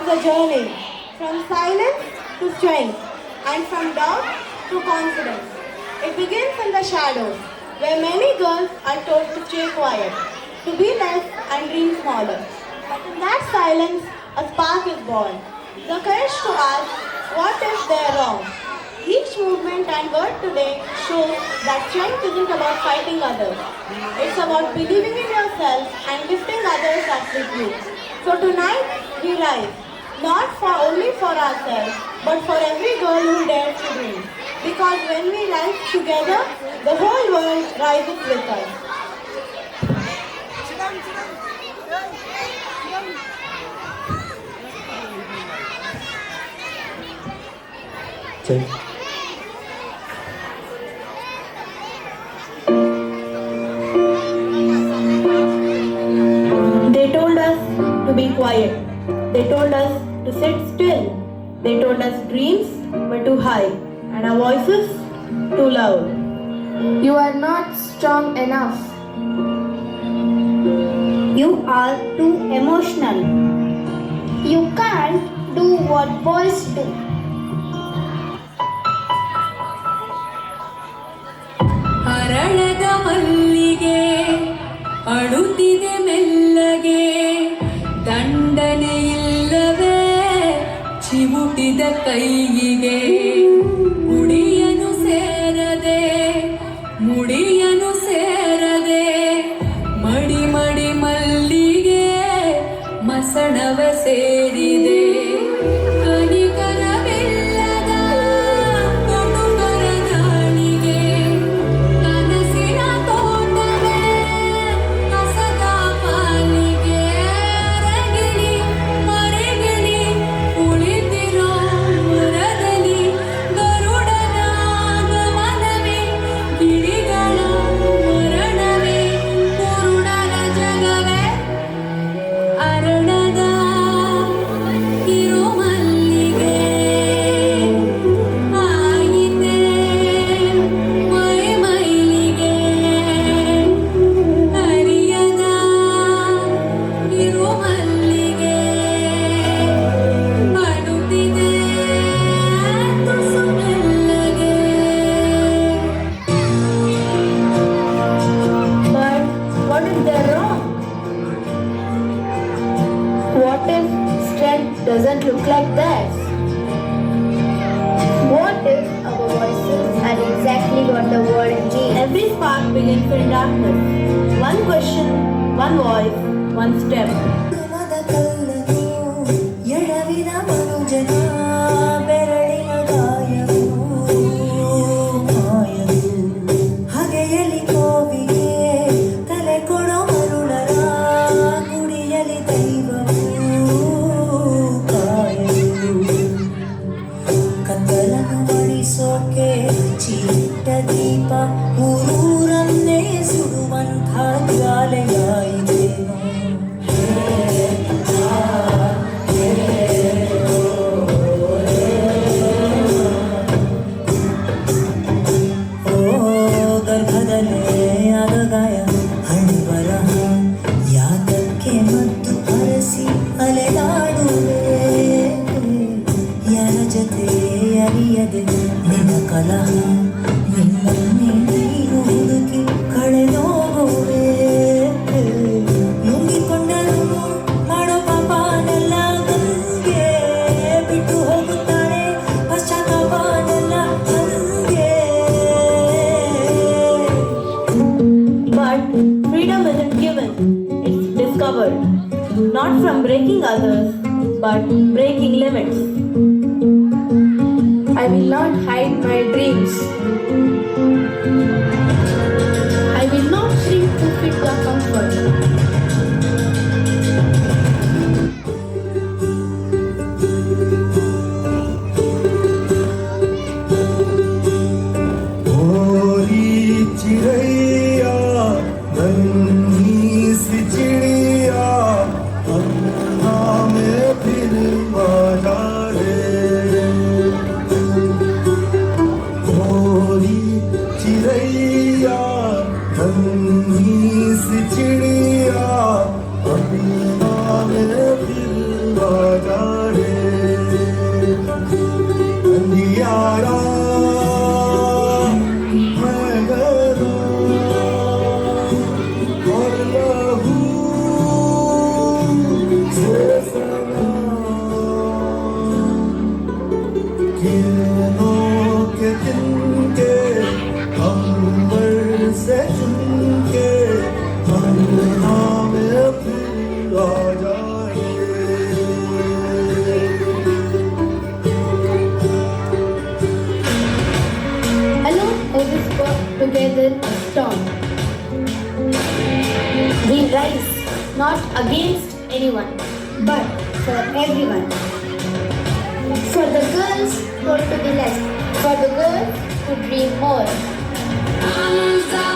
the journey from silence to strength and from doubt to confidence. It begins in the shadows, where many girls are told to stay quiet, to be less and dream smaller. But in that silence, a spark is born. The courage to ask, what if they're wrong? Each movement and word today shows that strength isn't about fighting others. It's about believing in yourself and lifting others up with you. So tonight, we rise, not for only for ourselves, but for every girl who dares to dream. Because when we rise together, the whole world rises with us. They told us to be quiet. They told us to sit still. They told us dreams were too high and our voices too loud. You are not strong enough. You are too emotional. You can't do what boys do. ಅರಳದ ಮಲ್ಲಿಗೆ ಅಳುತ್ತಿದೆ ಮೆಲ್ಲಗೆ ದಂಡನೆ ಇಲ್ಲವೇ ಚಿವುಟಿದ ಕೈಯಿಗೆ ಮುಡಿಯನು ಸೇರದೆ ಮಡಿ ಮಡಿ ಮಲ್ಲಿಗೆ ಮಸಣವ ಸೇರಿದೆ ಕನಿಕರವಿಲ್ಲದ ಕಟುಕರ ದಾಳಿಗೆ ಕನಸಿನ ತೋಟವೇ ಕಸದ ಪಾಲಿಗೆ ಅರಗಿಳಿ ಮರೆಗಿಳಿ ಕುಳಿತಿರೋ ಮರದಲ್ಲಿ ಗರುಡನ ಗಮನವೇ ಗಿಳಿಗಳ ಮರಣವೇ ಕುರುಡರ ಜಗವೇ ಅರಣದ ಕಿರುಮಲ್ಲಿಗೆ ಆಯಿತೆ ಮೈಲಿಗೆ ಅರಿಯದ ಕಿರುಮಲ್ಲಿಗೆ ಅಡುತ್ತಿದೆ ತುಸು ಮೆಲ್ಲಗೆ. But what if they're wrong? What if strength doesn't look like theirs? What if our voices are exactly what the world needs? Every spark begins in darkness. One question, one voice, one step. ಮದ ಕಲ್ಲನು ಎಡವಿದ ಮನುಜನ ಬೆರಳಿನ ಗಾಯವು ಮಾಯವು ಹಗೆಯಲಿ ಕೋವಿಗೆ ತಲೆ ಕೊಡೋ ಮರುಳರ ಗುಡಿಯಲಿ ದೈವವು ಕಾಯವು ಕತ್ತಲನ್ನು ಮಡಿಸೋಕೆ ಚೀಟ ದೀಪ ಊರೂರನ್ನೇ ಸುಡುವಂಥ ಜ್ವಾಲೆಯಾಯಿತೇನೋ ಗರ್ಭದಲ್ಲೇ ಆದ ಗಾಯ ಹಣೆ ಬರಹ ಯಾತಕ್ಕೆ ಮತ್ತು ಅರಸಿ ಅಲೆದಾಡುವೆ ಯಾರ ಜೊತೆ ಅರಿಯದೆ ನಿನ್ನ ಕಲಹ ನಿನ್ನನ್ನೇ ನೀನು ಹುಡುಕಿ ಕಳೆದೋಗುವೆ ನುಂಗಿಕೊಂಡರು ಮಾಡೋ ಪಾಪನೆಲ್ಲ ಗಂಗೆ ಬಿಟ್ಟು ಹೋಗುತ್ತಾಳೆ ಪಶ್ಚಾತ್ತಾಪನೆಲ್ಲ ಹಂಗೆ. But freedom isn't given, it's discovered. Not from breaking others, but breaking limits. I will not hide my dreams. I will not shrink to fit the comfort. भोरी चिड़ैया नन्ही सी चिड़िया अन्ना में फिर मजा रे भोरी चिड़ैया storm. We rise not against anyone, but for everyone. For the girls told to be less, for the girls who dream more. Arms out.